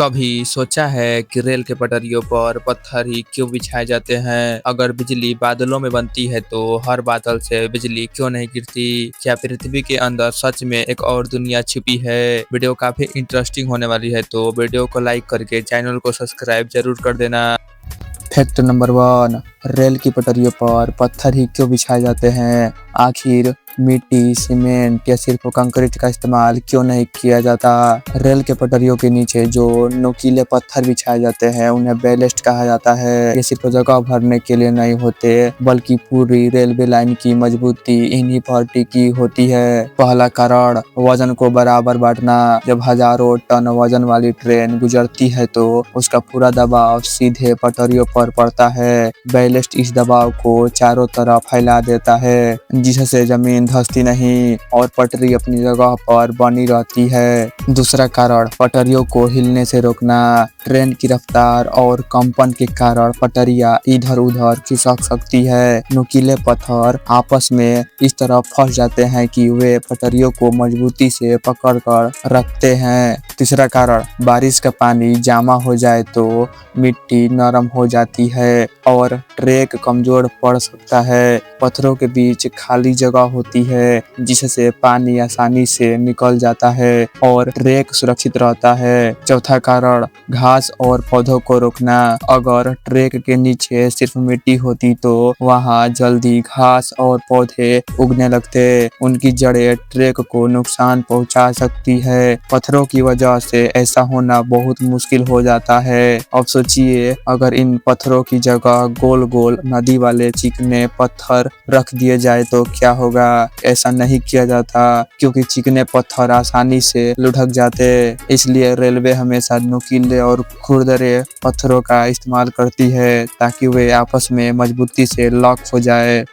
कभी सोचा है कि रेल के पटरियों पर पत्थर ही क्यों बिछाए जाते हैं? अगर बिजली बादलों में बनती है तो हर बादल से बिजली क्यों नहीं गिरती? क्या पृथ्वी के अंदर सच में एक और दुनिया छिपी है? वीडियो काफी इंटरेस्टिंग होने वाली है तो वीडियो को लाइक करके चैनल को सब्सक्राइब जरूर कर देना। Fact number 1। रेल की पटरियों पर पत्थर ही क्यों बिछाए जाते हैं? आखिर मिट्टी, सीमेंट या सिर्फ कंक्रीट का इस्तेमाल क्यों नहीं किया जाता? रेल के पटरियों के नीचे जो नुकीले पत्थर बिछाए जाते हैं उन्हें बैलेस्ट कहा जाता है। ये सिर्फ जगह भरने के लिए नहीं होते बल्कि पूरी रेलवे लाइन की मजबूती इन्हीं पर टिकी होती है। पहला कारण, वजन को बराबर बांटना। जब हजारों टन वजन वाली ट्रेन गुजरती है तो उसका पूरा दबाव सीधे पटरियों पर पड़ता है। बैलेस्ट इस दबाव को चारों तरफ फैला देता है जिससे जमीन धंसती नहीं और पटरी अपनी जगह पर बनी रहती है। दूसरा कारण, पटरियों को हिलने से रोकना। ट्रेन की रफ्तार और कंपन के कारण पटरियां इधर उधर खिसक सकती है। नुकीले पत्थर आपस में इस तरह फंस जाते हैं कि वे पटरियों को मजबूती से पकड़कर रखते हैं। तीसरा कारण, बारिश का पानी जमा हो जाए तो मिट्टी नरम हो जाती है और ट्रैक कमजोर पड़ सकता है। पत्थरों के बीच खाली जगह होती है जिससे पानी आसानी से निकल जाता है और ट्रैक सुरक्षित रहता है। चौथा कारण, घास और पौधों को रोकना। अगर ट्रैक के नीचे सिर्फ मिट्टी होती तो वहां जल्दी घास और पौधे उगने लगते। उनकी जड़ें ट्रैक को नुकसान पहुंचा सकती है। पत्थरों की वजह से ऐसा होना बहुत मुश्किल हो जाता है। अब सोचिए, अगर इन पत्थरों की जगह गोल गोल नदी वाले चिकने पत्थर रख दिए जाए तो क्या होगा? ऐसा नहीं किया जाता क्योंकि चिकने पत्थर आसानी से लुढ़क जाते। इसलिए रेलवे हमेशा नुकीले और खुरदरे पत्थरों का इस्तेमाल करती है ताकि वे आपस में मजबूती से लॉक हो जाए।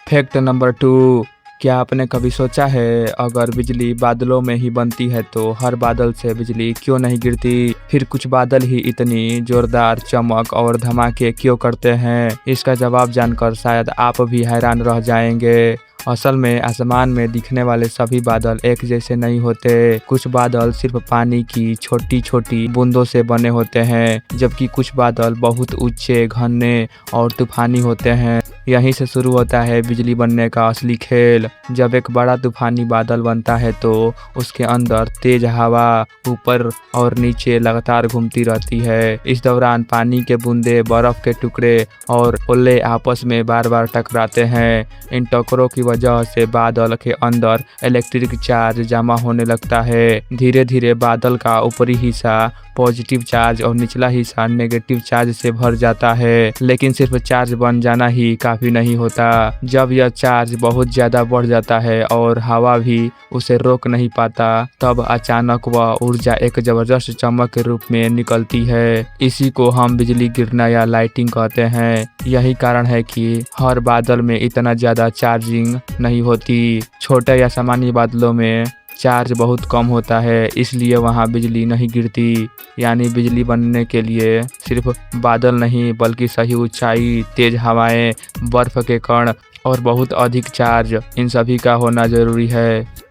Fact number 2। क्या आपने कभी सोचा है अगर बिजली बादलों में ही बनती है तो हर बादल से बिजली क्यों नहीं गिरती? फिर कुछ बादल ही इतनी जोरदार चमक और धमाके क्यों करते हैं? इसका जवाब जानकर शायद आप भी हैरान रह जाएंगे। असल में आसमान में दिखने वाले सभी बादल एक जैसे नहीं होते। कुछ बादल सिर्फ पानी की छोटी छोटी बूंदों से बने होते हैं जबकि कुछ बादल बहुत ऊंचे, घने और तूफानी होते हैं। यहीं से शुरू होता है बिजली बनने का असली खेल। जब एक बड़ा तूफानी बादल बनता है तो उसके अंदर तेज हवा ऊपर और नीचे लगातार घूमती रहती है। इस दौरान पानी के बूंदे, बर्फ के टुकड़े और ओले आपस में बार बार टकराते हैं। इन टक्करों की वजह से बादल के अंदर इलेक्ट्रिक चार्ज जमा होने लगता है। धीरे धीरे बादल का ऊपरी हिस्सा पॉजिटिव चार्ज और निचला हिस्सा नेगेटिव चार्ज से भर जाता है। लेकिन सिर्फ चार्ज बन जाना ही काफी नहीं होता। जब यह चार्ज बहुत ज्यादा बढ़ जाता है और हवा भी उसे रोक नहीं पाता तब अचानक वह ऊर्जा एक जबरदस्त चमक के रूप में निकलती है। इसी को हम बिजली गिरना या लाइटिंग कहते हैं। यही कारण है कि हर बादल में इतना ज्यादा चार्जिंग नहीं होती। छोटे या सामान्य बादलों में चार्ज बहुत कम होता है इसलिए वहाँ बिजली नहीं गिरती। यानी बिजली बनने के लिए सिर्फ बादल नहीं बल्कि सही ऊंचाई, तेज हवाएं, बर्फ के कण और बहुत अधिक चार्ज, इन सभी का होना जरूरी है।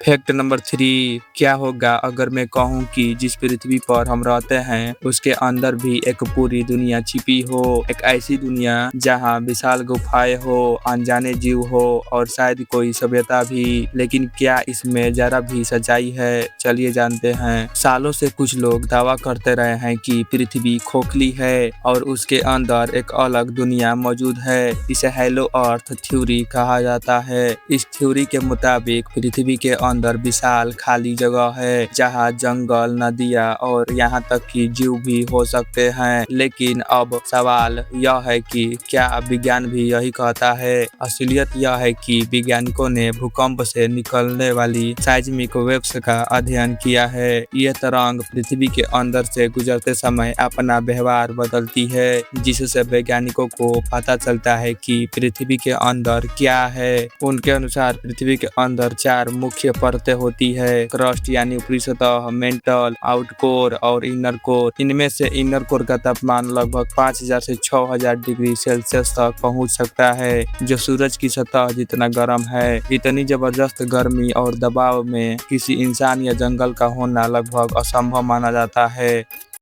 Fact number 3। क्या होगा अगर मैं कहूँ कि जिस पृथ्वी पर हम रहते हैं उसके अंदर भी एक पूरी दुनिया छिपी हो? एक ऐसी दुनिया जहाँ विशाल गुफाएं हो, अनजाने जीव हो और शायद कोई सभ्यता भी। लेकिन क्या इसमें जरा भी सच्चाई है? चलिए जानते हैं। सालों से कुछ लोग दावा करते रहे हैं कि पृथ्वी खोखली है और उसके अंदर एक अलग दुनिया मौजूद है। इसे हेलो अर्थ थ्योरी कहा जाता है। इस थ्योरी के मुताबिक पृथ्वी के अंदर विशाल खाली जगह है जहाँ जंगल, नदियाँ और यहाँ तक कि जीव भी हो सकते हैं। लेकिन अब सवाल यह है कि क्या विज्ञान भी यही कहता है? असलियत यह है कि वैज्ञानिकों ने भूकंप से निकलने वाली साइज्मिक वेव्स का अध्ययन किया है। यह तरंग पृथ्वी के अंदर से गुजरते समय अपना व्यवहार बदलती है जिससे वैज्ञानिकों को पता चलता है कि पृथ्वी के अंदर क्या है। उनके अनुसार पृथ्वी के अंदर 4 मुख्य परतें होती है, क्रस्ट यानी ऊपरी सतह, मेंटल, आउट कोर और इनर कोर। इनमें से इनर कोर का तापमान लगभग 5000 से 6000 डिग्री सेल्सियस तक पहुंच सकता है, जो सूरज की सतह जितना गर्म है। इतनी जबरदस्त गर्मी और दबाव में किसी इंसान या जंगल का होना लगभग असंभव माना जाता है।